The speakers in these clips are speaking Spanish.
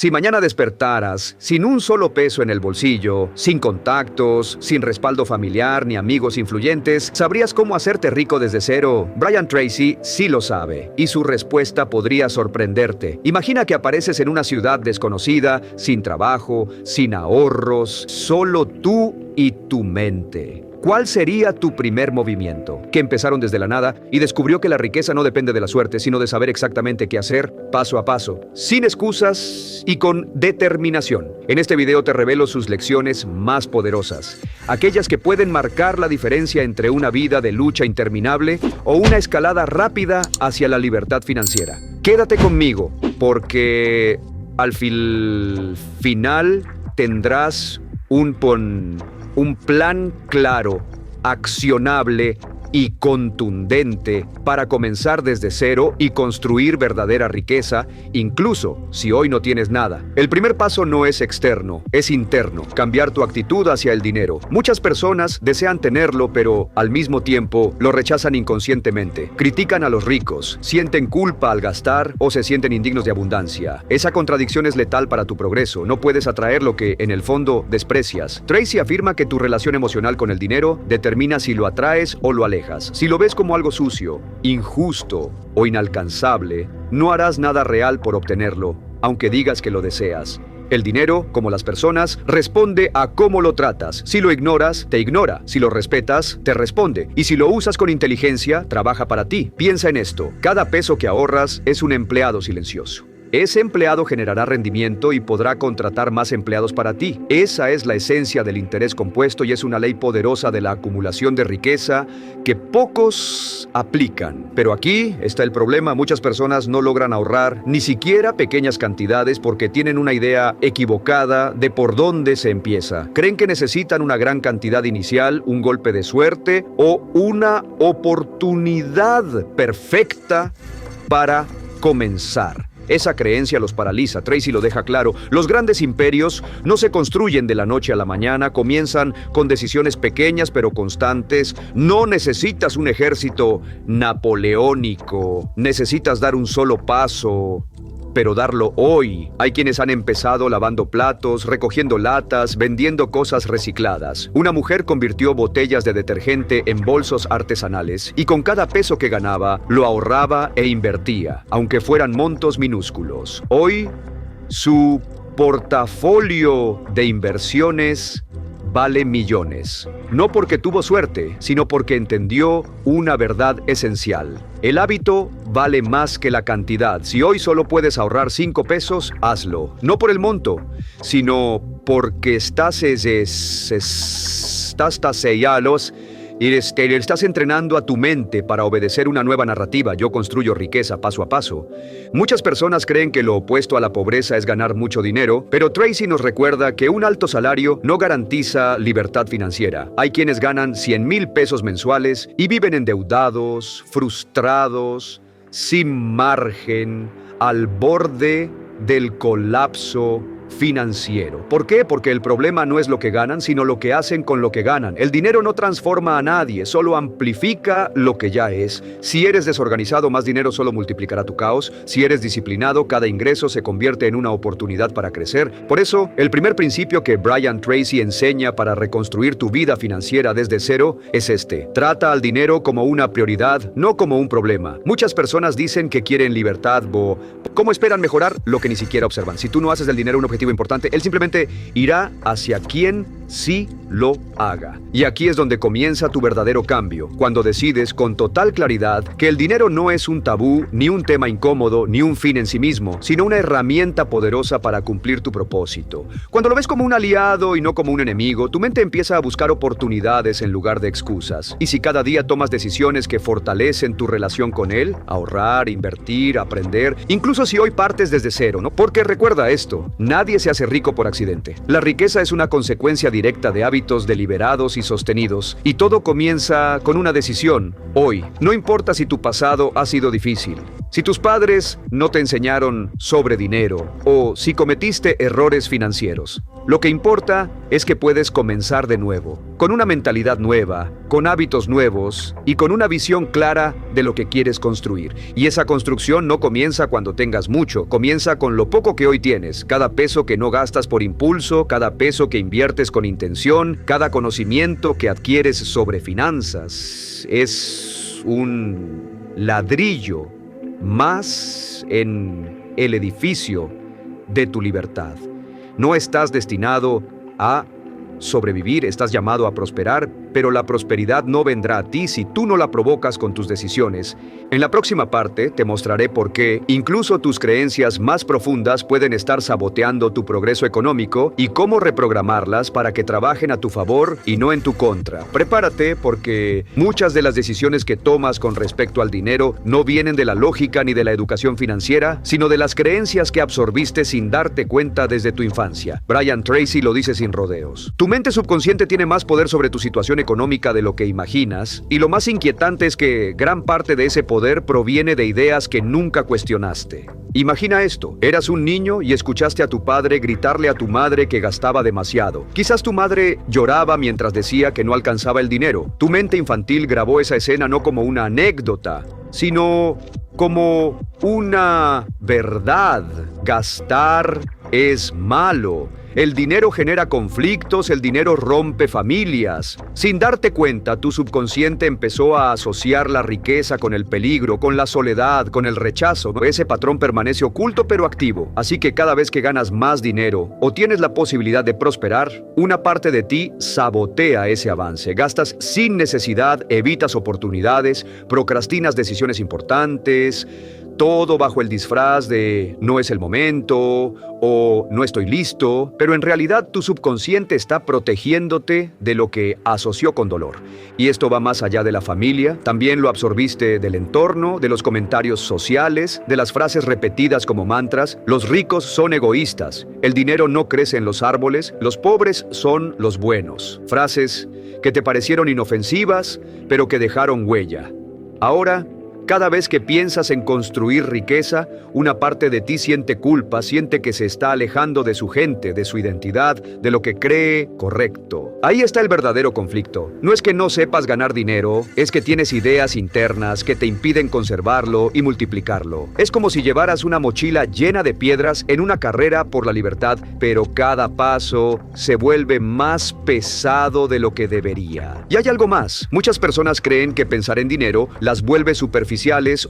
Si mañana despertaras sin un solo peso en el bolsillo, sin contactos, sin respaldo familiar ni amigos influyentes, ¿sabrías cómo hacerte rico desde cero? Brian Tracy sí lo sabe, y su respuesta podría sorprenderte. Imagina que apareces en una ciudad desconocida, sin trabajo, sin ahorros, solo tú y tu mente. ¿Cuál sería tu primer movimiento? Que empezaron desde la nada y descubrió que la riqueza no depende de la suerte, sino de saber exactamente qué hacer, paso a paso, sin excusas y con determinación. En este video te revelo sus lecciones más poderosas, aquellas que pueden marcar la diferencia entre una vida de lucha interminable o una escalada rápida hacia la libertad financiera. Quédate conmigo, porque al final tendrás un plan claro, accionable y contundente para comenzar desde cero y construir verdadera riqueza, incluso si hoy no tienes nada. El primer paso no es externo, es interno, cambiar tu actitud hacia el dinero. Muchas personas desean tenerlo, pero al mismo tiempo lo rechazan inconscientemente. Critican a los ricos, sienten culpa al gastar o se sienten indignos de abundancia. Esa contradicción es letal para tu progreso. No puedes atraer lo que en el fondo desprecias. Tracy afirma que tu relación emocional con el dinero determina si lo atraes o lo alejas. Si lo ves como algo sucio, injusto o inalcanzable, no harás nada real por obtenerlo, aunque digas que lo deseas. El dinero, como las personas, responde a cómo lo tratas. Si lo ignoras, te ignora. Si lo respetas, te responde. Y si lo usas con inteligencia, trabaja para ti. Piensa en esto: cada peso que ahorras es un empleado silencioso. Ese empleado generará rendimiento y podrá contratar más empleados para ti. Esa es la esencia del interés compuesto y es una ley poderosa de la acumulación de riqueza que pocos aplican. Pero aquí está el problema: muchas personas no logran ahorrar ni siquiera pequeñas cantidades porque tienen una idea equivocada de por dónde se empieza. Creen que necesitan una gran cantidad inicial, un golpe de suerte o una oportunidad perfecta para comenzar. Esa creencia los paraliza. Tracy lo deja claro: los grandes imperios no se construyen de la noche a la mañana, comienzan con decisiones pequeñas pero constantes. No necesitas un ejército napoleónico, necesitas dar un solo paso, pero darlo hoy. Hay quienes han empezado lavando platos, recogiendo latas, vendiendo cosas recicladas. Una mujer convirtió botellas de detergente en bolsos artesanales y con cada peso que ganaba lo ahorraba e invertía, aunque fueran montos minúsculos. Hoy, su portafolio de inversiones vale millones. No porque tuvo suerte, sino porque entendió una verdad esencial: el hábito vale más que la cantidad. Si hoy solo puedes ahorrar 5 pesos, hazlo. No por el monto, sino porque estás entrenando a tu mente para obedecer una nueva narrativa. Yo construyo riqueza paso a paso. Muchas personas creen que lo opuesto a la pobreza es ganar mucho dinero, pero Tracy nos recuerda que un alto salario no garantiza libertad financiera. Hay quienes ganan 100,000 pesos mensuales y viven endeudados, frustrados, sin margen, al borde del colapso financiero. ¿Por qué? Porque el problema no es lo que ganan, sino lo que hacen con lo que ganan. El dinero no transforma a nadie, solo amplifica lo que ya es. Si eres desorganizado, más dinero solo multiplicará tu caos. Si eres disciplinado, cada ingreso se convierte en una oportunidad para crecer. Por eso, el primer principio que Brian Tracy enseña para reconstruir tu vida financiera desde cero es este: trata al dinero como una prioridad, no como un problema. Muchas personas dicen que quieren libertad, ¿cómo esperan mejorar lo que ni siquiera observan? Si tú no haces del dinero un objetivo importante, él simplemente irá hacia quien sí lo haga. Y aquí es donde comienza tu verdadero cambio, cuando decides con total claridad que el dinero no es un tabú, ni un tema incómodo, ni un fin en sí mismo, sino una herramienta poderosa para cumplir tu propósito. Cuando lo ves como un aliado y no como un enemigo, tu mente empieza a buscar oportunidades en lugar de excusas. Y si cada día tomas decisiones que fortalecen tu relación con él, ahorrar, invertir, aprender, incluso si hoy partes desde cero, ¿no? Porque recuerda esto: nadie se hace rico por accidente. La riqueza es una consecuencia directa de hábitos deliberados y sostenidos, y todo comienza con una decisión hoy. No importa si tu pasado ha sido difícil, Si tus padres no te enseñaron sobre dinero o si cometiste errores financieros, lo que importa es que puedes comenzar de nuevo, con una mentalidad nueva, con hábitos nuevos y con una visión clara de lo que quieres construir. Y esa construcción no comienza cuando tengas mucho, comienza con lo poco que hoy tienes, cada peso que no gastas por impulso, cada peso que inviertes con intención, cada conocimiento que adquieres sobre finanzas. Es un ladrillo más en el edificio de tu libertad. No estás destinado a sobrevivir, estás llamado a prosperar, pero la prosperidad no vendrá a ti si tú no la provocas con tus decisiones. En la próxima parte te mostraré por qué incluso tus creencias más profundas pueden estar saboteando tu progreso económico y cómo reprogramarlas para que trabajen a tu favor y no en tu contra. Prepárate porque muchas de las decisiones que tomas con respecto al dinero no vienen de la lógica ni de la educación financiera, sino de las creencias que absorbiste sin darte cuenta desde tu infancia. Brian Tracy lo dice sin rodeos. Tu mente subconsciente tiene más poder sobre tu situación económica de lo que imaginas, y lo más inquietante es que gran parte de ese poder proviene de ideas que nunca cuestionaste. Imagina esto: eras un niño y escuchaste a tu padre gritarle a tu madre que gastaba demasiado. Quizás tu madre lloraba mientras decía que no alcanzaba el dinero. Tu mente infantil grabó esa escena no como una anécdota, sino como una verdad. Gastar es malo. El dinero genera conflictos, el dinero rompe familias. Sin darte cuenta, tu subconsciente empezó a asociar la riqueza con el peligro, con la soledad, con el rechazo. Ese patrón permanece oculto pero activo. Así que cada vez que ganas más dinero o tienes la posibilidad de prosperar, una parte de ti sabotea ese avance. Gastas sin necesidad, evitas oportunidades, procrastinas decisiones importantes, todo bajo el disfraz de no es el momento o no estoy listo, pero en realidad tu subconsciente está protegiéndote de lo que asoció con dolor. Y esto va más allá de la familia, también lo absorbiste del entorno, de los comentarios sociales, de las frases repetidas como mantras. Los ricos son egoístas, el dinero no crece en los árboles, los pobres son los buenos. Frases que te parecieron inofensivas, pero que dejaron huella. Ahora, cada vez que piensas en construir riqueza, una parte de ti siente culpa, siente que se está alejando de su gente, de su identidad, de lo que cree correcto. Ahí está el verdadero conflicto. No es que no sepas ganar dinero, es que tienes ideas internas que te impiden conservarlo y multiplicarlo. Es como si llevaras una mochila llena de piedras en una carrera por la libertad, pero cada paso se vuelve más pesado de lo que debería. Y hay algo más. Muchas personas creen que pensar en dinero las vuelve superficiales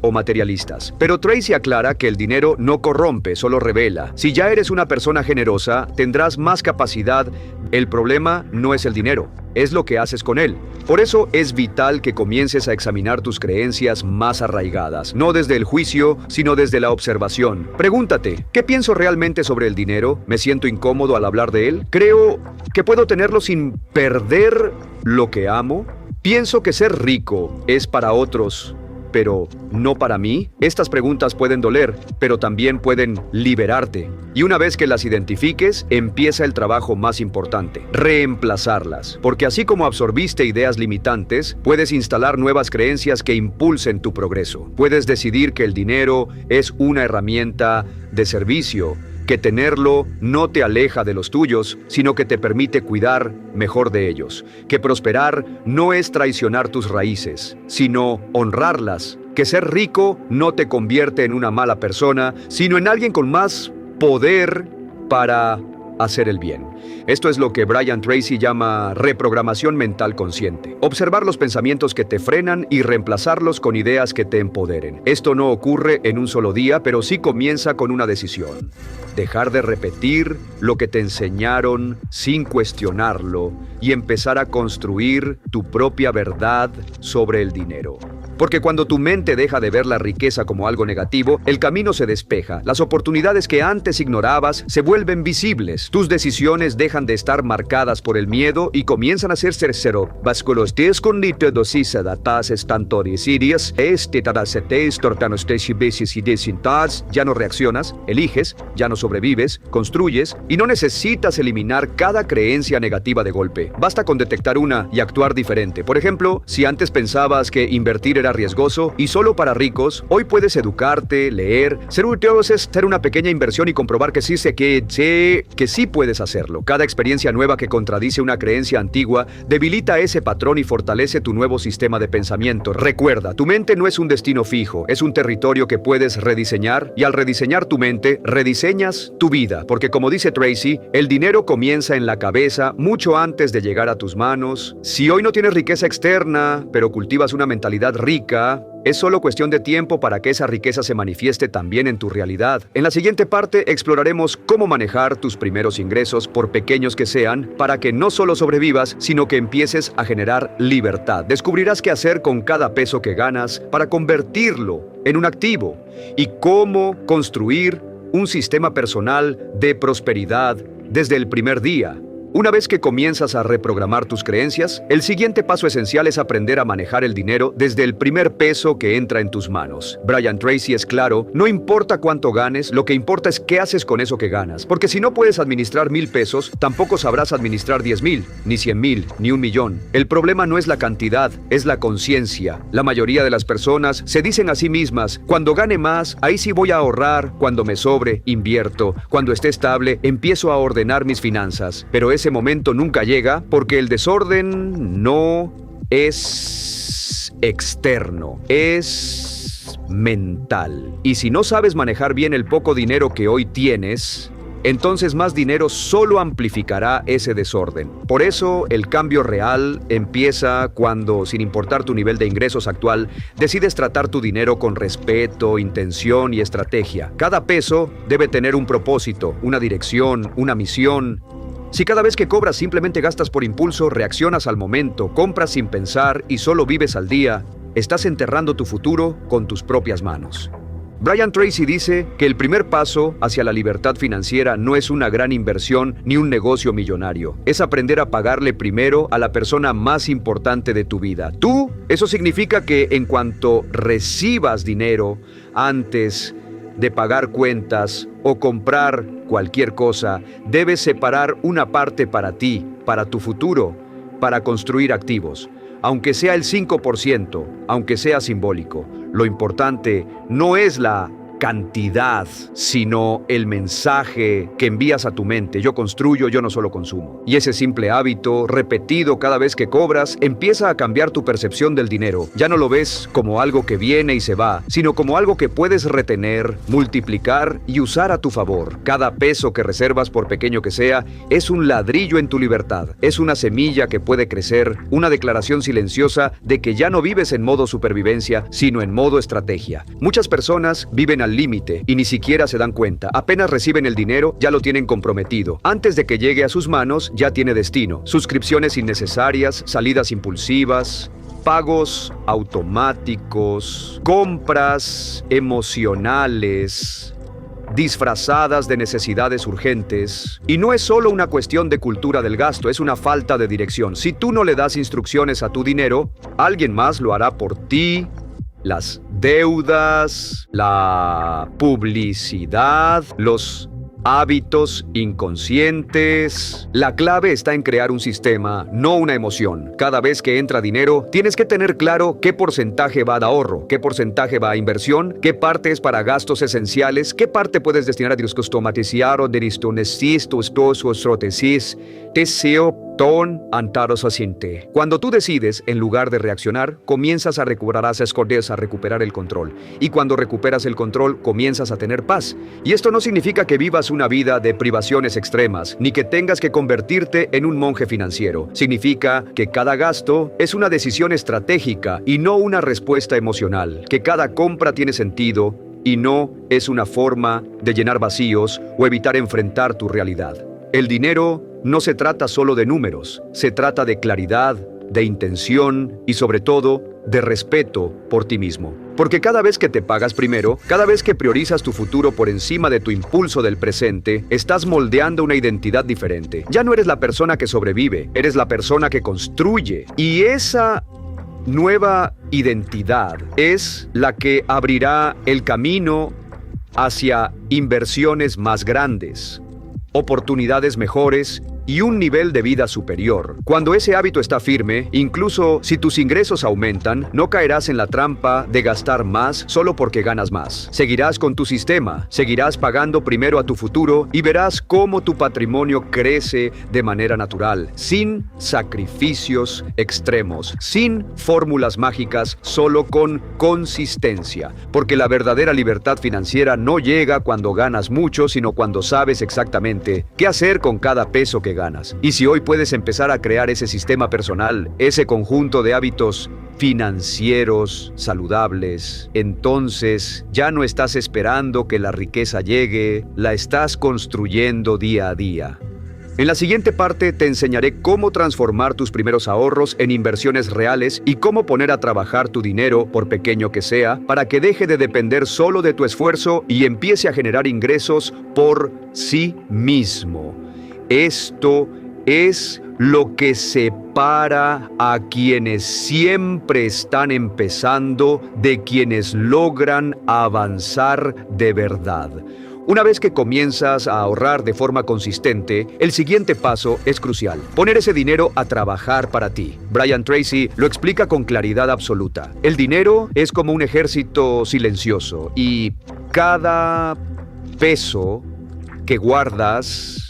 o materialistas. Pero Tracy aclara que el dinero no corrompe, solo revela. Si ya eres una persona generosa, tendrás más capacidad. El problema no es el dinero, es lo que haces con él. Por eso es vital que comiences a examinar tus creencias más arraigadas, no desde el juicio, sino desde la observación. Pregúntate, ¿qué pienso realmente sobre el dinero? ¿Me siento incómodo al hablar de él? ¿Creo que puedo tenerlo sin perder lo que amo? ¿Pienso que ser rico es para otros, pero no para mí? Estas preguntas pueden doler, pero también pueden liberarte. Y una vez que las identifiques, empieza el trabajo más importante: reemplazarlas. Porque así como absorbiste ideas limitantes, puedes instalar nuevas creencias que impulsen tu progreso. Puedes decidir que el dinero es una herramienta de servicio, que tenerlo no te aleja de los tuyos, sino que te permite cuidar mejor de ellos. Que prosperar no es traicionar tus raíces, sino honrarlas. Que ser rico no te convierte en una mala persona, sino en alguien con más poder para hacer el bien. Esto es lo que Brian Tracy llama reprogramación mental consciente. Observar los pensamientos que te frenan y reemplazarlos con ideas que te empoderen. Esto no ocurre en un solo día, pero sí comienza con una decisión. Dejar de repetir lo que te enseñaron sin cuestionarlo y empezar a construir tu propia verdad sobre el dinero. Porque cuando tu mente deja de ver la riqueza como algo negativo, el camino se despeja. Las oportunidades que antes ignorabas se vuelven visibles. Tus decisiones dejan de estar marcadas por el miedo y comienzan a ser sincero. Ya no reaccionas, eliges, ya no sobrevives, construyes y no necesitas eliminar cada creencia negativa de golpe. Basta con detectar una y actuar diferente. Por ejemplo, si antes pensabas que invertir era riesgoso y solo para ricos. Hoy puedes educarte, leer, ser una pequeña inversión y comprobar que sí puedes hacerlo. Cada experiencia nueva que contradice una creencia antigua debilita ese patrón y fortalece tu nuevo sistema de pensamiento. Recuerda, tu mente no es un destino fijo, es un territorio que puedes rediseñar, y al rediseñar tu mente, rediseñas tu vida, porque como dice Tracy, el dinero comienza en la cabeza mucho antes de llegar a tus manos. Si hoy no tienes riqueza externa, pero cultivas una mentalidad rica, es solo cuestión de tiempo para que esa riqueza se manifieste también en tu realidad. En la siguiente parte exploraremos cómo manejar tus primeros ingresos, por pequeños que sean, para que no solo sobrevivas, sino que empieces a generar libertad. Descubrirás qué hacer con cada peso que ganas para convertirlo en un activo y cómo construir un sistema personal de prosperidad desde el primer día. Una vez que comienzas a reprogramar tus creencias, el siguiente paso esencial es aprender a manejar el dinero desde el primer peso que entra en tus manos. Brian Tracy es claro: no importa cuánto ganes, lo que importa es qué haces con eso que ganas. Porque si no puedes administrar 1,000 pesos, tampoco sabrás administrar 10,000, ni 100,000, ni 1,000,000. El problema no es la cantidad, es la conciencia. La mayoría de las personas se dicen a sí mismas: cuando gane más, ahí sí voy a ahorrar; cuando me sobre, invierto; cuando esté estable, empiezo a ordenar mis finanzas. Pero ese momento nunca llega, porque el desorden no es externo, es mental. Y si no sabes manejar bien el poco dinero que hoy tienes, entonces más dinero solo amplificará ese desorden. Por eso, el cambio real empieza cuando, sin importar tu nivel de ingresos actual, decides tratar tu dinero con respeto, intención y estrategia. Cada peso debe tener un propósito, una dirección, una misión. Si cada vez que cobras simplemente gastas por impulso, reaccionas al momento, compras sin pensar y solo vives al día, estás enterrando tu futuro con tus propias manos. Brian Tracy dice que el primer paso hacia la libertad financiera no es una gran inversión ni un negocio millonario. Es aprender a pagarle primero a la persona más importante de tu vida. Tú. Eso significa que en cuanto recibas dinero, antes de pagar cuentas o comprar cualquier cosa, debes separar una parte para ti, para tu futuro, para construir activos. Aunque sea el 5%, aunque sea simbólico, lo importante no es la cantidad, sino el mensaje que envías a tu mente: yo construyo, yo no solo consumo. Y ese simple hábito, repetido cada vez que cobras, empieza a cambiar tu percepción del dinero. Ya no lo ves como algo que viene y se va, sino como algo que puedes retener, multiplicar y usar a tu favor. Cada peso que reservas, por pequeño que sea, es un ladrillo en tu libertad. Es una semilla que puede crecer, una declaración silenciosa de que ya no vives en modo supervivencia, sino en modo estrategia. Muchas personas viven al límite y ni siquiera se dan cuenta. Apenas reciben el dinero, ya lo tienen comprometido. Antes de que llegue a sus manos, ya tiene destino. Suscripciones innecesarias, salidas impulsivas, pagos automáticos, compras emocionales disfrazadas de necesidades urgentes. Y no es solo una cuestión de cultura del gasto, es una falta de dirección. Si tú no le das instrucciones a tu dinero, alguien más lo hará por ti. Las deudas, la publicidad, los hábitos inconscientes. La clave está en crear un sistema, no una emoción. Cada vez que entra dinero, tienes que tener claro qué porcentaje va de ahorro, qué porcentaje va a inversión, qué parte es para gastos esenciales, qué parte puedes destinar a o Cuando tú decides, en lugar de reaccionar, comienzas a recuperar el control. Y cuando recuperas el control, comienzas a tener paz. Y esto no significa que vivas una vida de privaciones extremas, ni que tengas que convertirte en un monje financiero. Significa que cada gasto es una decisión estratégica y no una respuesta emocional. Que cada compra tiene sentido y no es una forma de llenar vacíos o evitar enfrentar tu realidad. El dinero no se trata solo de números, se trata de claridad, de intención y sobre todo de respeto por ti mismo. Porque cada vez que te pagas primero, cada vez que priorizas tu futuro por encima de tu impulso del presente, estás moldeando una identidad diferente. Ya no eres la persona que sobrevive, eres la persona que construye. Y esa nueva identidad es la que abrirá el camino hacia inversiones más grandes, oportunidades mejores y un nivel de vida superior. Cuando ese hábito está firme, incluso si tus ingresos aumentan, no caerás en la trampa de gastar más solo porque ganas más. Seguirás con tu sistema, seguirás pagando primero a tu futuro y verás cómo tu patrimonio crece de manera natural, sin sacrificios extremos, sin fórmulas mágicas, solo con consistencia. Porque la verdadera libertad financiera no llega cuando ganas mucho, sino cuando sabes exactamente qué hacer con cada peso que ganas. Y si hoy puedes empezar a crear ese sistema personal, ese conjunto de hábitos financieros saludables, entonces ya no estás esperando que la riqueza llegue, la estás construyendo día a día. En la siguiente parte te enseñaré cómo transformar tus primeros ahorros en inversiones reales y cómo poner a trabajar tu dinero, por pequeño que sea, para que deje de depender solo de tu esfuerzo y empiece a generar ingresos por sí mismo. Esto es lo que separa a quienes siempre están empezando de quienes logran avanzar de verdad. Una vez que comienzas a ahorrar de forma consistente, el siguiente paso es crucial: poner ese dinero a trabajar para ti. Brian Tracy lo explica con claridad absoluta. El dinero es como un ejército silencioso y cada peso que guardas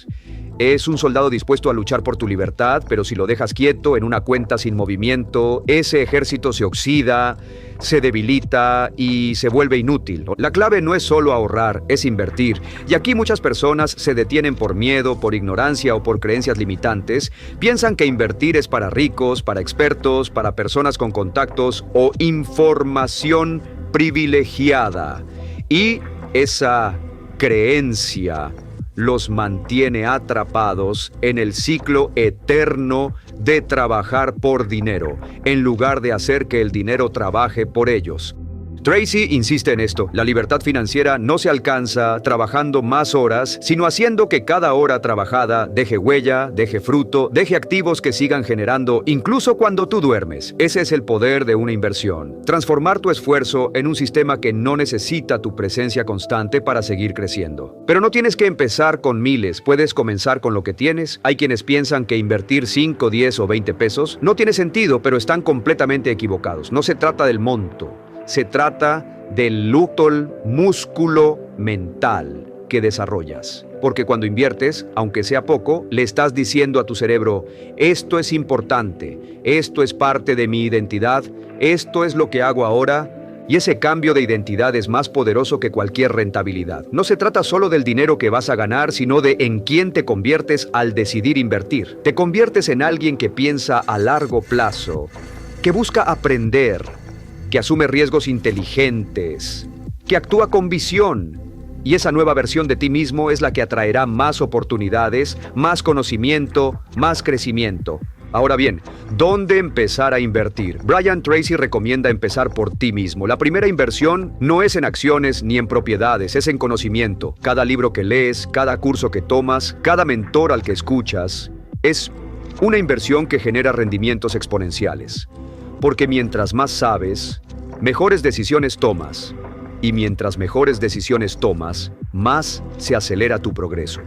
es un soldado dispuesto a luchar por tu libertad, pero si lo dejas quieto en una cuenta sin movimiento, ese ejército se oxida, se debilita y se vuelve inútil. La clave no es solo ahorrar, es invertir. Y aquí muchas personas se detienen por miedo, por ignorancia o por creencias limitantes. Piensan que invertir es para ricos, para expertos, para personas con contactos o información privilegiada. Y esa creencia los mantiene atrapados en el ciclo eterno de trabajar por dinero, en lugar de hacer que el dinero trabaje por ellos. Tracy insiste en esto: la libertad financiera no se alcanza trabajando más horas, sino haciendo que cada hora trabajada deje huella, deje fruto, deje activos que sigan generando incluso cuando tú duermes. Ese es el poder de una inversión: transformar tu esfuerzo en un sistema que no necesita tu presencia constante para seguir creciendo. Pero no tienes que empezar con miles, puedes comenzar con lo que tienes. Hay quienes piensan que invertir 5, 10 o 20 pesos no tiene sentido, pero están completamente equivocados. No se trata del monto. Se trata del músculo mental que desarrollas. Porque cuando inviertes, aunque sea poco, le estás diciendo a tu cerebro: esto es importante, esto es parte de mi identidad, esto es lo que hago ahora. Y ese cambio de identidad es más poderoso que cualquier rentabilidad. No se trata solo del dinero que vas a ganar, sino de en quién te conviertes al decidir invertir. Te conviertes en alguien que piensa a largo plazo, que busca aprender, que asume riesgos inteligentes, que actúa con visión. Y esa nueva versión de ti mismo es la que atraerá más oportunidades, más conocimiento, más crecimiento. Ahora bien, ¿dónde empezar a invertir? Brian Tracy recomienda empezar por ti mismo. La primera inversión no es en acciones ni en propiedades, es en conocimiento. Cada libro que lees, cada curso que tomas, cada mentor al que escuchas, es una inversión que genera rendimientos exponenciales. Porque mientras más sabes, mejores decisiones tomas. Y mientras mejores decisiones tomas, más se acelera tu progreso.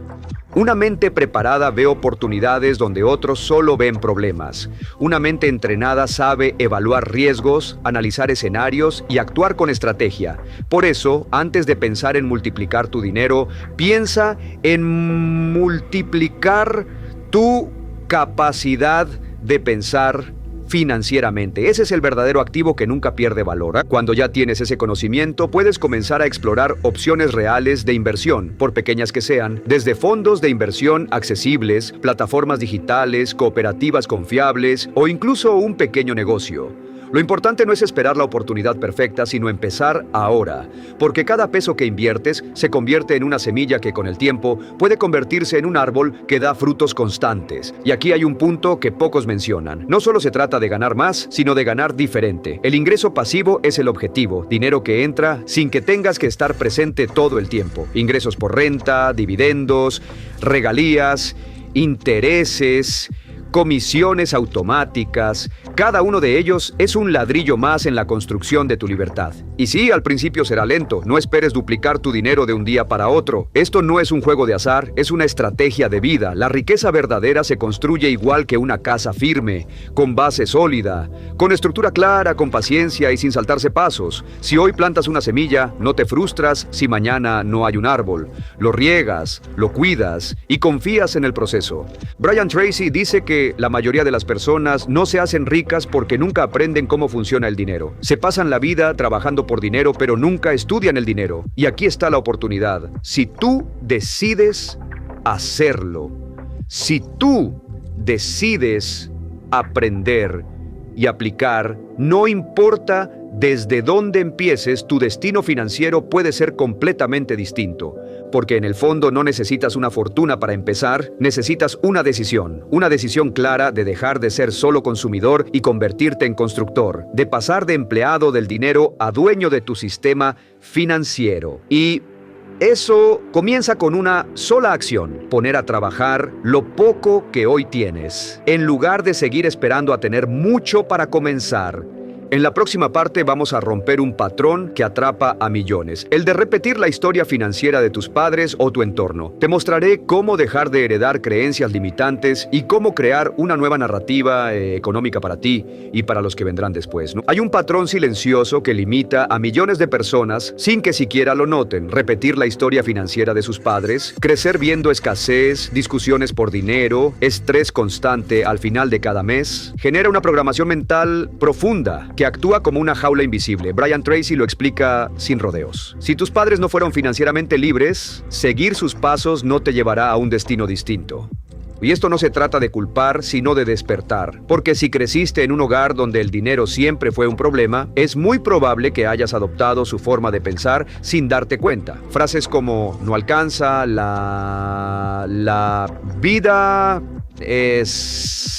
Una mente preparada ve oportunidades donde otros solo ven problemas. Una mente entrenada sabe evaluar riesgos, analizar escenarios y actuar con estrategia. Por eso, antes de pensar en multiplicar tu dinero, piensa en multiplicar tu capacidad de pensar financieramente. Ese es el verdadero activo que nunca pierde valor. Cuando ya tienes ese conocimiento, puedes comenzar a explorar opciones reales de inversión, por pequeñas que sean, desde fondos de inversión accesibles, plataformas digitales, cooperativas confiables o incluso un pequeño negocio. Lo importante no es esperar la oportunidad perfecta, sino empezar ahora, porque cada peso que inviertes se convierte en una semilla que con el tiempo puede convertirse en un árbol que da frutos constantes. Y aquí hay un punto que pocos mencionan. No solo se trata de ganar más, sino de ganar diferente. El ingreso pasivo es el objetivo, dinero que entra sin que tengas que estar presente todo el tiempo. Ingresos por renta, dividendos, regalías, intereses. comisiones automáticas. Cada uno de ellos es un ladrillo más en la construcción de tu libertad. Y sí, al principio será lento. No esperes duplicar tu dinero de un día para otro. Esto no es un juego de azar, es una estrategia de vida. La riqueza verdadera se construye igual que una casa firme, con base sólida, con estructura clara, con paciencia y sin saltarse pasos. Si hoy plantas una semilla, no te frustras si mañana no hay un árbol. Lo riegas, lo cuidas y confías en el proceso. Brian Tracy dice que la mayoría de las personas no se hacen ricas porque nunca aprenden cómo funciona el dinero. Se pasan la vida trabajando por dinero, pero nunca estudian el dinero. Y aquí está la oportunidad. Si tú decides hacerlo, si tú decides aprender y aplicar, no importa desde dónde empieces, tu destino financiero puede ser completamente distinto. Porque en el fondo no necesitas una fortuna para empezar, necesitas una decisión clara de dejar de ser solo consumidor y convertirte en constructor, de pasar de empleado del dinero a dueño de tu sistema financiero. Y eso comienza con una sola acción: poner a trabajar lo poco que hoy tienes, en lugar de seguir esperando a tener mucho para comenzar. En la próxima parte vamos a romper un patrón que atrapa a millones, el de repetir la historia financiera de tus padres o tu entorno. Te mostraré cómo dejar de heredar creencias limitantes y cómo crear una nueva narrativa económica para ti y para los que vendrán después, ¿no? Hay un patrón silencioso que limita a millones de personas sin que siquiera lo noten: repetir la historia financiera de sus padres, crecer viendo escasez, discusiones por dinero, estrés constante al final de cada mes. Genera una programación mental profunda que actúa como una jaula invisible. Brian Tracy lo explica sin rodeos. Si tus padres no fueron financieramente libres, seguir sus pasos no te llevará a un destino distinto. Y esto no se trata de culpar, sino de despertar. Porque si creciste en un hogar donde el dinero siempre fue un problema, es muy probable que hayas adoptado su forma de pensar sin darte cuenta. Frases como: no alcanza, la vida es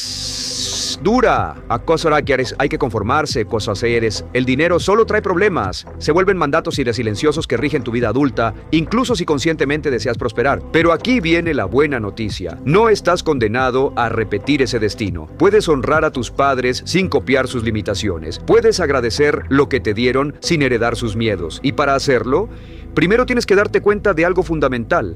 dura, hay que conformarse, cosas eres. El dinero solo trae problemas. Se vuelven mandatos silenciosos que rigen tu vida adulta, incluso si conscientemente deseas prosperar. Pero aquí viene la buena noticia: no estás condenado a repetir ese destino. Puedes honrar a tus padres sin copiar sus limitaciones. Puedes agradecer lo que te dieron sin heredar sus miedos. Y para hacerlo, primero tienes que darte cuenta de algo fundamental.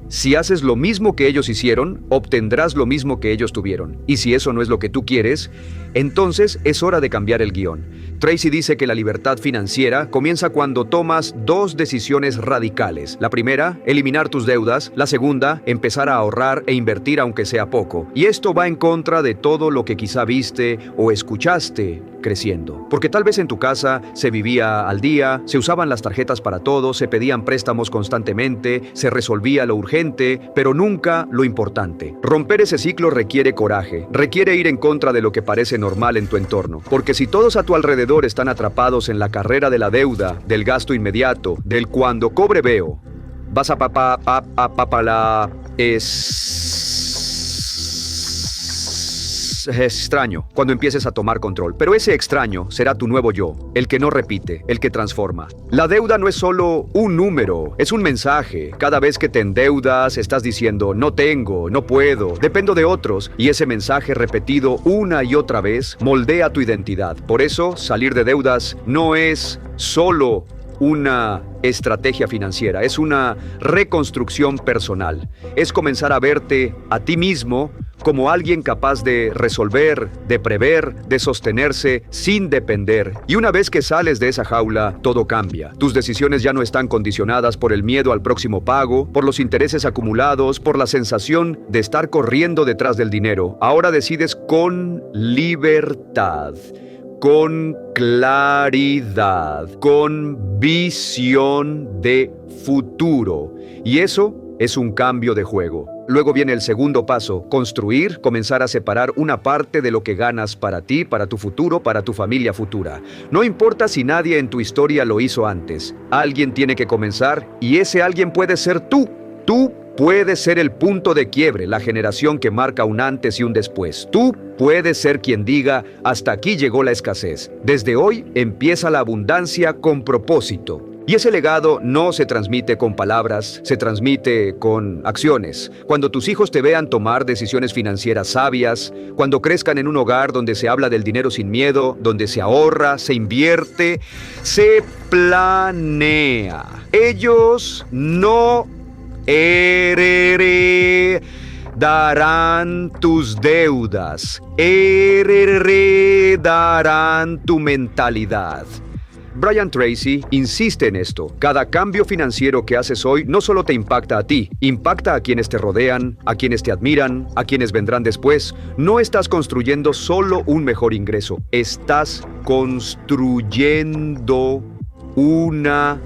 Si haces lo mismo que ellos hicieron, obtendrás lo mismo que ellos tuvieron. Y si eso no es lo que tú quieres, entonces es hora de cambiar el guión. Tracy dice que la libertad financiera comienza cuando tomas dos decisiones radicales. La primera, eliminar tus deudas. La segunda, empezar a ahorrar e invertir aunque sea poco. Y esto va en contra de todo lo que quizá viste o escuchaste creciendo. Porque tal vez en tu casa se vivía al día, se usaban las tarjetas para todo, se pedían préstamos constantemente, se resolvía lo urgente, pero nunca lo importante. Romper ese ciclo requiere coraje, requiere ir en contra de lo que parece normal en tu entorno. Porque si todos a tu alrededor están atrapados en la carrera de la deuda, del gasto inmediato, del cuando cobre veo, vas a es extraño cuando empieces a tomar control, pero ese extraño será tu nuevo yo, el que no repite, el que transforma. La deuda no es solo un número, es un mensaje. Cada vez que te endeudas, estás diciendo: no tengo, no puedo, dependo de otros, y ese mensaje repetido una y otra vez moldea tu identidad. Por eso, salir de deudas no es solo una estrategia financiera, es una reconstrucción personal. Es comenzar a verte a ti mismo como alguien capaz de resolver, de prever, de sostenerse sin depender. Y una vez que sales de esa jaula, todo cambia. Tus decisiones ya no están condicionadas por el miedo al próximo pago, por los intereses acumulados, por la sensación de estar corriendo detrás del dinero. Ahora decides con libertad, con claridad, con visión de futuro. Y eso es un cambio de juego. Luego viene el segundo paso: construir, comenzar a separar una parte de lo que ganas para ti, para tu futuro, para tu familia futura. No importa si nadie en tu historia lo hizo antes. Alguien tiene que comenzar, y ese alguien puede ser tú. Tú puedes ser el punto de quiebre, la generación que marca un antes y un después. Tú puedes ser quien diga: hasta aquí llegó la escasez. Desde hoy empieza la abundancia con propósito. Y ese legado no se transmite con palabras, se transmite con acciones. Cuando tus hijos te vean tomar decisiones financieras sabias, cuando crezcan en un hogar donde se habla del dinero sin miedo, donde se ahorra, se invierte, se planea. Ellos no heredarán tus deudas, heredarán tu mentalidad. Brian Tracy insiste en esto. Cada cambio financiero que haces hoy no solo te impacta a ti, impacta a quienes te rodean, a quienes te admiran, a quienes vendrán después. No estás construyendo solo un mejor ingreso, estás construyendo una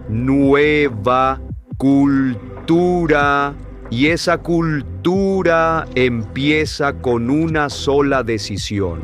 nueva cultura. Y esa cultura empieza con una sola decisión: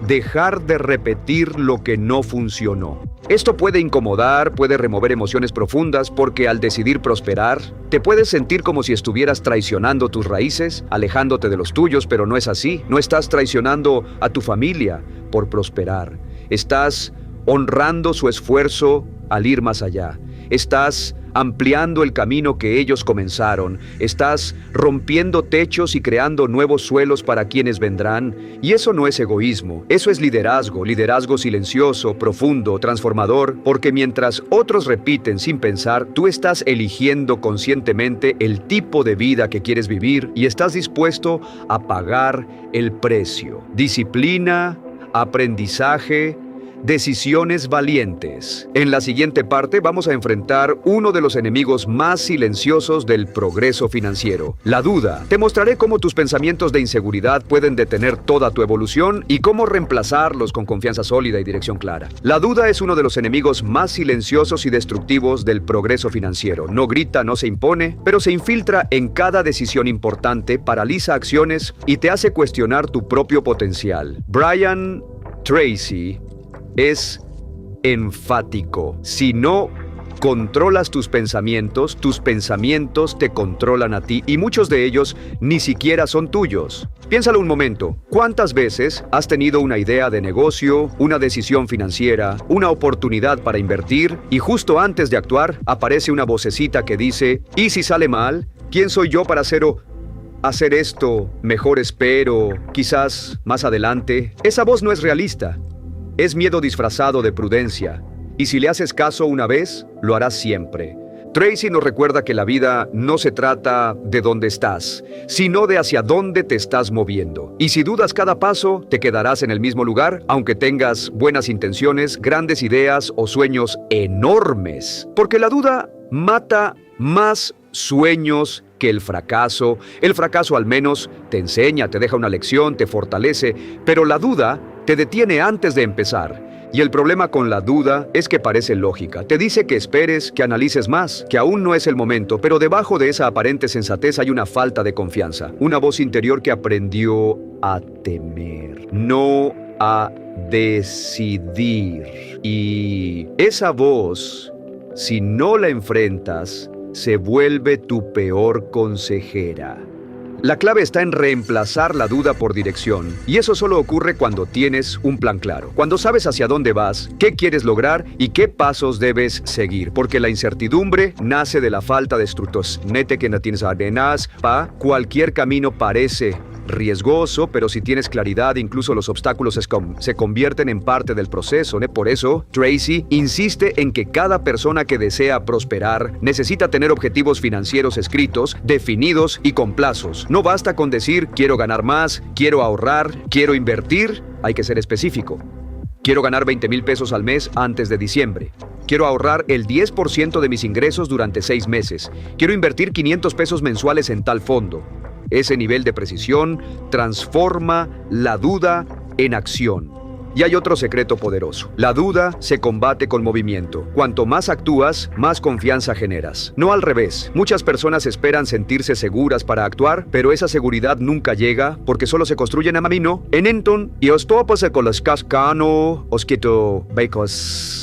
dejar de repetir lo que no funcionó. Esto puede incomodar, puede remover emociones profundas, porque al decidir prosperar, te puedes sentir como si estuvieras traicionando tus raíces, alejándote de los tuyos, pero no es así. No estás traicionando a tu familia por prosperar. Estás honrando su esfuerzo al ir más allá. Estás ampliando el camino que ellos comenzaron. Estás rompiendo techos y creando nuevos suelos para quienes vendrán. Y eso no es egoísmo, eso es liderazgo, liderazgo silencioso, profundo, transformador, porque mientras otros repiten sin pensar, tú estás eligiendo conscientemente el tipo de vida que quieres vivir y estás dispuesto a pagar el precio. Disciplina, aprendizaje, decisiones valientes. En la siguiente parte vamos a enfrentar uno de los enemigos más silenciosos del progreso financiero: la duda. Te mostraré cómo tus pensamientos de inseguridad pueden detener toda tu evolución y cómo reemplazarlos con confianza sólida y dirección clara. La duda es uno de los enemigos más silenciosos y destructivos del progreso financiero. No grita, no se impone, pero se infiltra en cada decisión importante, paraliza acciones y te hace cuestionar tu propio potencial. Brian Tracy es enfático: si no controlas tus pensamientos te controlan a ti, y muchos de ellos ni siquiera son tuyos. Piénsalo un momento. ¿Cuántas veces has tenido una idea de negocio, una decisión financiera, una oportunidad para invertir, y justo antes de actuar aparece una vocecita que dice: ¿y si sale mal? ¿Quién soy yo para hacer esto? Mejor espero, quizás más adelante. Esa voz no es realista. Es miedo disfrazado de prudencia, y si le haces caso una vez, lo harás siempre. Tracy nos recuerda que la vida no se trata de dónde estás, sino de hacia dónde te estás moviendo. Y si dudas cada paso, te quedarás en el mismo lugar, aunque tengas buenas intenciones, grandes ideas o sueños enormes. Porque la duda mata más sueños que el fracaso. El fracaso al menos te enseña, te deja una lección, te fortalece, pero la duda te detiene antes de empezar. Y el problema con la duda es que parece lógica. Te dice que esperes, que analices más, que aún no es el momento, pero debajo de esa aparente sensatez hay una falta de confianza. Una voz interior que aprendió a temer, no a decidir. Y esa voz, si no la enfrentas, se vuelve tu peor consejera. La clave está en reemplazar la duda por dirección, y eso solo ocurre cuando tienes un plan claro, cuando sabes hacia dónde vas, qué quieres lograr y qué pasos debes seguir, porque la incertidumbre nace de la falta de estructuras. Cualquier camino parece riesgoso, pero si tienes claridad, incluso los obstáculos se convierten en parte del proceso. Por eso, Tracy insiste en que cada persona que desea prosperar necesita tener objetivos financieros escritos, definidos y con plazos. No basta con decir: quiero ganar más, quiero ahorrar, quiero invertir. Hay que ser específico. Quiero ganar 20,000 pesos al mes antes de diciembre. Quiero ahorrar el 10% de mis ingresos durante 6 meses. Quiero invertir 500 pesos mensuales en tal fondo. Ese nivel de precisión transforma la duda en acción. Y hay otro secreto poderoso: la duda se combate con movimiento. Cuanto más actúas, más confianza generas. No al revés. Muchas personas esperan sentirse seguras para actuar, pero esa seguridad nunca llega porque solo se construye en camino. En Enton, y os topas con los cascano, os quito becos.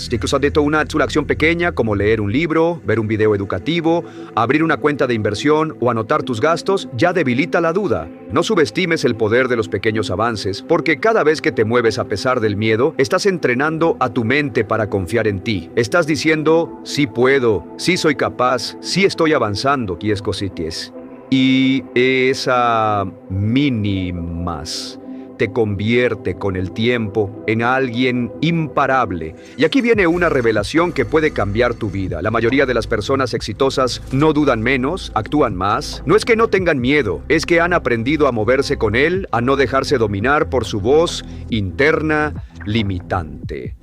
Una acción pequeña como leer un libro, ver un video educativo, abrir una cuenta de inversión o anotar tus gastos ya debilita la duda. No subestimes el poder de los pequeños avances, porque cada vez que te mueves a pesar del miedo, estás entrenando a tu mente para confiar en ti. Estás diciendo, sí puedo, sí soy capaz, sí estoy avanzando, kieskosities. Y esa mínimas te convierte con el tiempo en alguien imparable. Y aquí viene una revelación que puede cambiar tu vida. La mayoría de las personas exitosas no dudan menos, actúan más. No es que no tengan miedo, es que han aprendido a moverse con él, a no dejarse dominar por su voz interna limitante.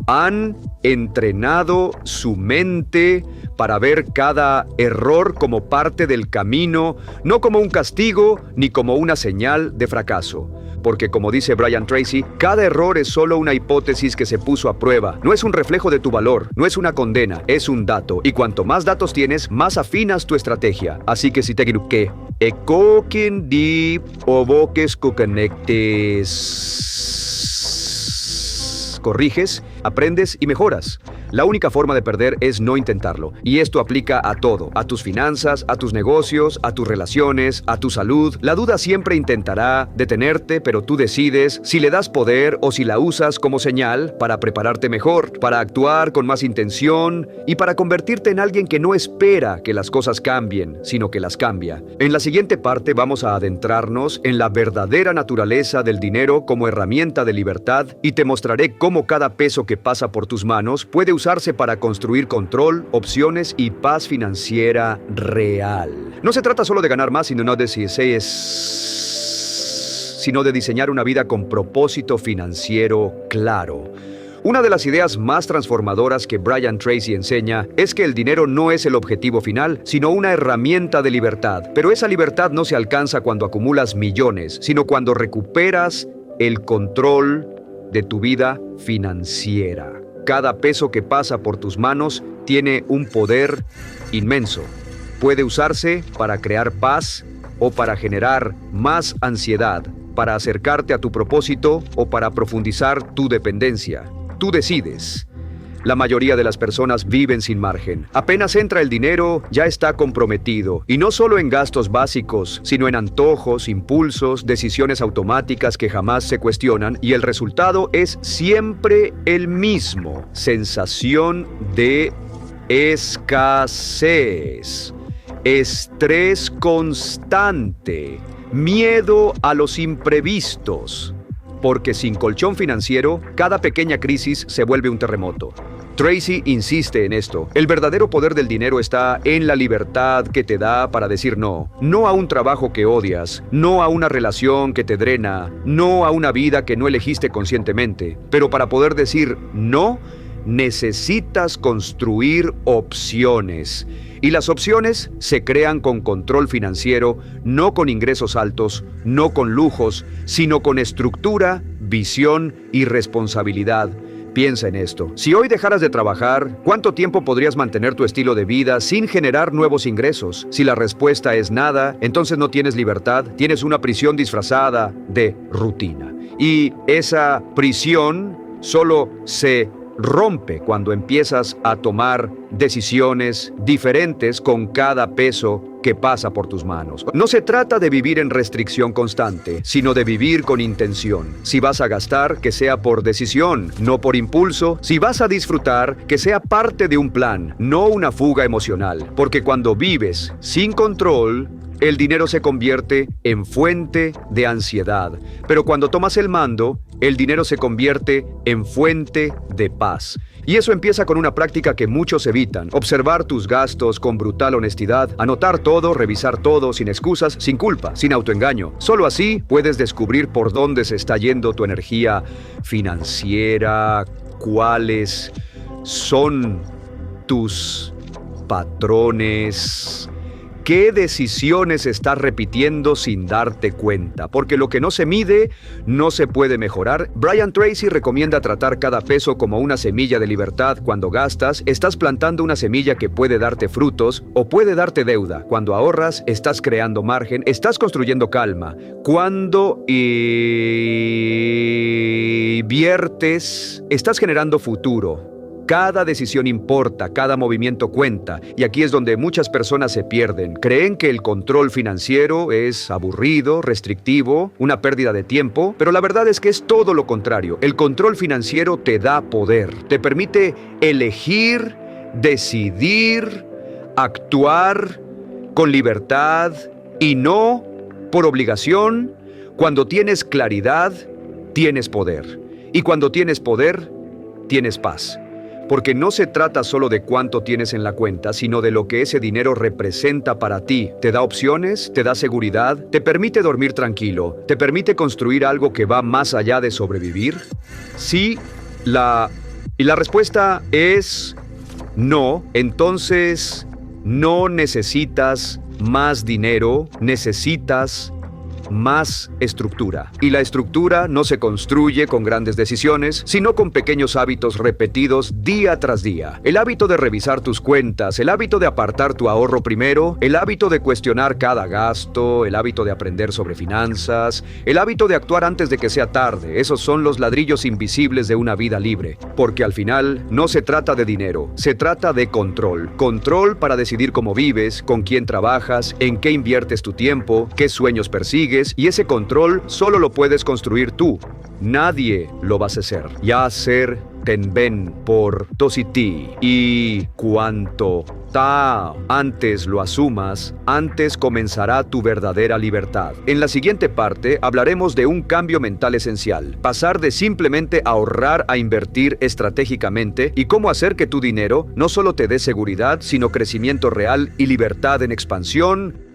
Han entrenado su mente para ver cada error como parte del camino, no como un castigo ni como una señal de fracaso. Porque como dice Brian Tracy, cada error es solo una hipótesis que se puso a prueba. No es un reflejo de tu valor, no es una condena, es un dato. Y cuanto más datos tienes, más afinas tu estrategia. Así que si te que ekoken di oboques cucanectes, corriges, aprendes y mejoras. La única forma de perder es no intentarlo. Y esto aplica a todo, a tus finanzas, a tus negocios, a tus relaciones, a tu salud. La duda siempre intentará detenerte, pero tú decides si le das poder o si la usas como señal para prepararte mejor, para actuar con más intención y para convertirte en alguien que no espera que las cosas cambien, sino que las cambia. En la siguiente parte vamos a adentrarnos en la verdadera naturaleza del dinero como herramienta de libertad y te mostraré cómo cada peso que pasa por tus manos puede usarse para construir control, opciones y paz financiera real. No se trata solo de ganar más, sino de diseñar una vida con propósito financiero claro. Una de las ideas más transformadoras que Brian Tracy enseña es que el dinero no es el objetivo final, sino una herramienta de libertad. Pero esa libertad no se alcanza cuando acumulas millones, sino cuando recuperas el control de tu vida financiera. Cada peso que pasa por tus manos tiene un poder inmenso. Puede usarse para crear paz o para generar más ansiedad, para acercarte a tu propósito o para profundizar tu dependencia. Tú decides. La mayoría de las personas viven sin margen. Apenas entra el dinero, ya está comprometido. Y no solo en gastos básicos, sino en antojos, impulsos, decisiones automáticas que jamás se cuestionan. Y el resultado es siempre el mismo. Sensación de escasez. Estrés constante. Miedo a los imprevistos. Porque sin colchón financiero, cada pequeña crisis se vuelve un terremoto. Tracy insiste en esto. El verdadero poder del dinero está en la libertad que te da para decir no. No a un trabajo que odias, no a una relación que te drena, no a una vida que no elegiste conscientemente. Pero para poder decir no, necesitas construir opciones. Y las opciones se crean con control financiero, no con ingresos altos, no con lujos, sino con estructura, visión y responsabilidad. Piensa en esto. Si hoy dejaras de trabajar, ¿cuánto tiempo podrías mantener tu estilo de vida sin generar nuevos ingresos? Si la respuesta es nada, entonces no tienes libertad, tienes una prisión disfrazada de rutina. Y esa prisión solo se rompe cuando empiezas a tomar decisiones diferentes con cada peso que pasa por tus manos. No se trata de vivir en restricción constante, sino de vivir con intención. Si vas a gastar, que sea por decisión, no por impulso. Si vas a disfrutar, que sea parte de un plan, no una fuga emocional. Porque cuando vives sin control, el dinero se convierte en fuente de ansiedad. Pero cuando tomas el mando, el dinero se convierte en fuente de paz. Y eso empieza con una práctica que muchos evitan. Observar tus gastos con brutal honestidad, anotar todo, revisar todo, sin excusas, sin culpa, sin autoengaño. Solo así puedes descubrir por dónde se está yendo tu energía financiera, cuáles son tus patrones. ¿Qué decisiones estás repitiendo sin darte cuenta? Porque lo que no se mide, no se puede mejorar. Brian Tracy recomienda tratar cada peso como una semilla de libertad. Cuando gastas, estás plantando una semilla que puede darte frutos o puede darte deuda. Cuando ahorras, estás creando margen, estás construyendo calma. Cuando inviertes, estás generando futuro. Cada decisión importa, cada movimiento cuenta, y aquí es donde muchas personas se pierden. Creen que el control financiero es aburrido, restrictivo, una pérdida de tiempo, pero la verdad es que es todo lo contrario. El control financiero te da poder, te permite elegir, decidir, actuar con libertad y no por obligación. Cuando tienes claridad, tienes poder. Y cuando tienes poder, tienes paz. Porque no se trata solo de cuánto tienes en la cuenta, sino de lo que ese dinero representa para ti. Te da opciones, te da seguridad, te permite dormir tranquilo, te permite construir algo que va más allá de sobrevivir. Sí, y la respuesta es no. Entonces, no necesitas más dinero, necesitas más estructura. Y la estructura no se construye con grandes decisiones, sino con pequeños hábitos repetidos día tras día. El hábito de revisar tus cuentas, el hábito de apartar tu ahorro primero, el hábito de cuestionar cada gasto, el hábito de aprender sobre finanzas, el hábito de actuar antes de que sea tarde. Esos son los ladrillos invisibles de una vida libre. Porque al final no se trata de dinero, se trata de control. Control para decidir cómo vives, con quién trabajas, en qué inviertes tu tiempo, qué sueños persigues, y ese control solo lo puedes construir tú. Nadie lo vas a hacer. Ya ser tenben por tositi. Y cuanto antes lo asumas, antes comenzará tu verdadera libertad. En la siguiente parte hablaremos de un cambio mental esencial. Pasar de simplemente ahorrar a invertir estratégicamente y cómo hacer que tu dinero no solo te dé seguridad, sino crecimiento real y libertad en expansión.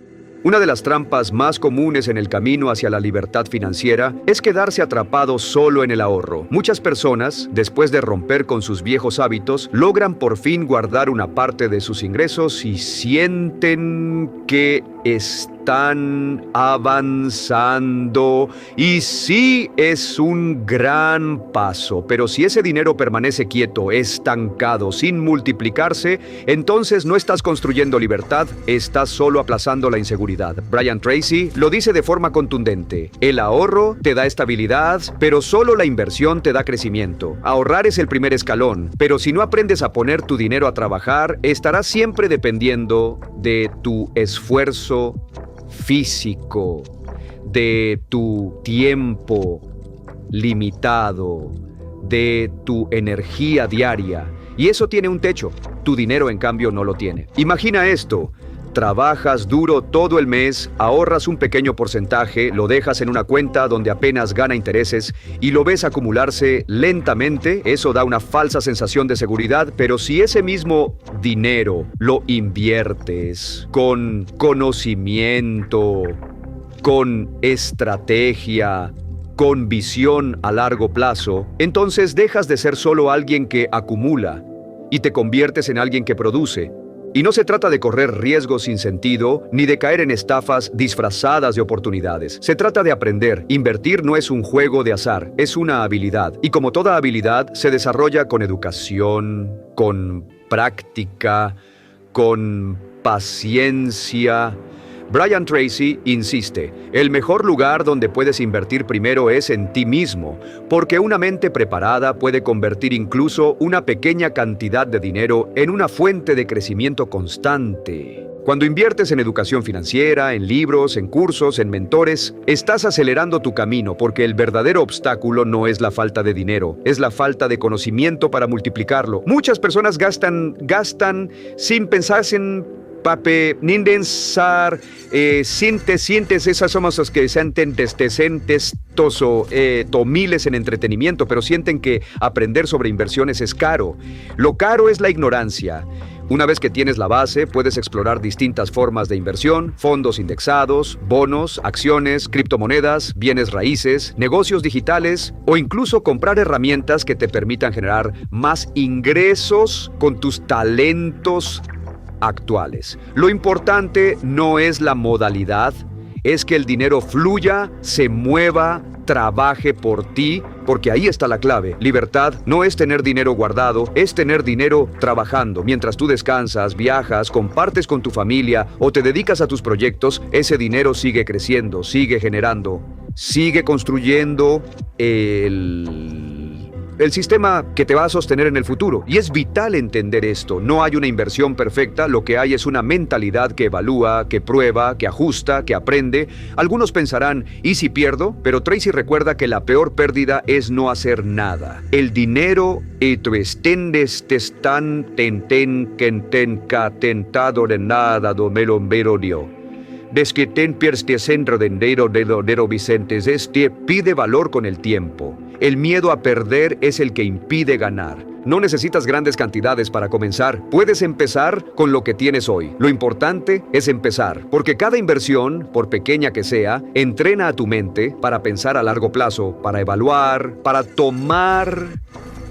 Una de las trampas más comunes en el camino hacia la libertad financiera es quedarse atrapado solo en el ahorro. Muchas personas, después de romper con sus viejos hábitos, logran por fin guardar una parte de sus ingresos y sienten que están avanzando. Y sí, es un gran paso, pero si ese dinero permanece quieto, estancado, sin multiplicarse, entonces no estás construyendo libertad, estás solo aplazando la inseguridad. Brian Tracy lo dice de forma contundente: el ahorro te da estabilidad, pero solo la inversión te da crecimiento. Ahorrar es el primer escalón, pero si no aprendes a poner tu dinero a trabajar, estarás siempre dependiendo de tu esfuerzo físico, de tu tiempo limitado, de tu energía diaria. Y eso tiene un techo. Tu dinero, en cambio, no lo tiene. Imagina esto. Trabajas duro todo el mes, ahorras un pequeño porcentaje, lo dejas en una cuenta donde apenas gana intereses y lo ves acumularse lentamente. Eso da una falsa sensación de seguridad, pero si ese mismo dinero lo inviertes con conocimiento, con estrategia, con visión a largo plazo, entonces dejas de ser solo alguien que acumula y te conviertes en alguien que produce. Y no se trata de correr riesgos sin sentido, ni de caer en estafas disfrazadas de oportunidades. Se trata de aprender. Invertir no es un juego de azar, es una habilidad. Y como toda habilidad, se desarrolla con educación, con práctica, con paciencia. Brian Tracy insiste: el mejor lugar donde puedes invertir primero es en ti mismo, porque una mente preparada puede convertir incluso una pequeña cantidad de dinero en una fuente de crecimiento constante. Cuando inviertes en educación financiera, en libros, en cursos, en mentores, estás acelerando tu camino, porque el verdadero obstáculo no es la falta de dinero, es la falta de conocimiento para multiplicarlo. Muchas personas gastan sin pensar en pape, nindensar, sientes, esas somos los que sienten tomiles en entretenimiento, pero sienten que aprender sobre inversiones es caro. Lo caro es la ignorancia. Una vez que tienes la base, puedes explorar distintas formas de inversión: fondos indexados, bonos, acciones, criptomonedas, bienes raíces, negocios digitales o incluso comprar herramientas que te permitan generar más ingresos con tus talentos actuales. Lo importante no es la modalidad, es que el dinero fluya, se mueva, trabaje por ti, porque ahí está la clave. Libertad no es tener dinero guardado, es tener dinero trabajando. Mientras tú descansas, viajas, compartes con tu familia o te dedicas a tus proyectos, ese dinero sigue creciendo, sigue generando, sigue construyendo el sistema que te va a sostener en el futuro. Y es vital entender esto. No hay una inversión perfecta, lo que hay es una mentalidad que evalúa, que prueba, que ajusta, que aprende. Algunos pensarán, ¿y si pierdo? Pero Tracy recuerda que la peor pérdida es no hacer nada. El dinero y tu estendes te están tentado de nada do melo dio. Desde que ten pierste centro de Vicentes, este pide valor con el tiempo. El miedo a perder es el que impide ganar. No necesitas grandes cantidades para comenzar. Puedes empezar con lo que tienes hoy. Lo importante es empezar, porque cada inversión, por pequeña que sea, entrena a tu mente para pensar a largo plazo, para evaluar, para tomar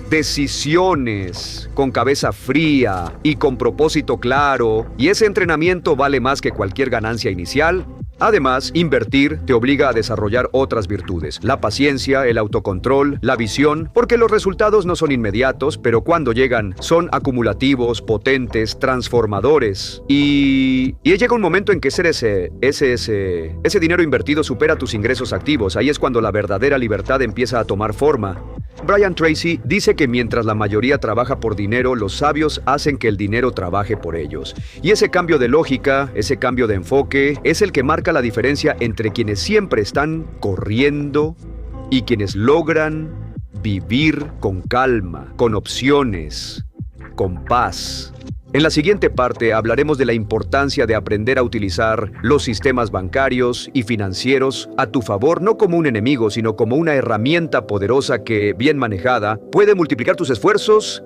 decisiones con cabeza fría y con propósito claro, y ese entrenamiento vale más que cualquier ganancia inicial. Además, invertir te obliga a desarrollar otras virtudes: la paciencia, el autocontrol, la visión, porque los resultados no son inmediatos, pero cuando llegan son acumulativos, potentes, transformadores. Y llega un momento en que ese dinero invertido supera tus ingresos activos. Ahí es cuando la verdadera libertad empieza a tomar forma. Brian Tracy dice que mientras la mayoría trabaja por dinero, los sabios hacen que el dinero trabaje por ellos. Y ese cambio de lógica, ese cambio de enfoque, es el que marca la diferencia entre quienes siempre están corriendo y quienes logran vivir con calma, con opciones, con paz. En la siguiente parte hablaremos de la importancia de aprender a utilizar los sistemas bancarios y financieros a tu favor, no como un enemigo, sino como una herramienta poderosa que, bien manejada, puede multiplicar tus esfuerzos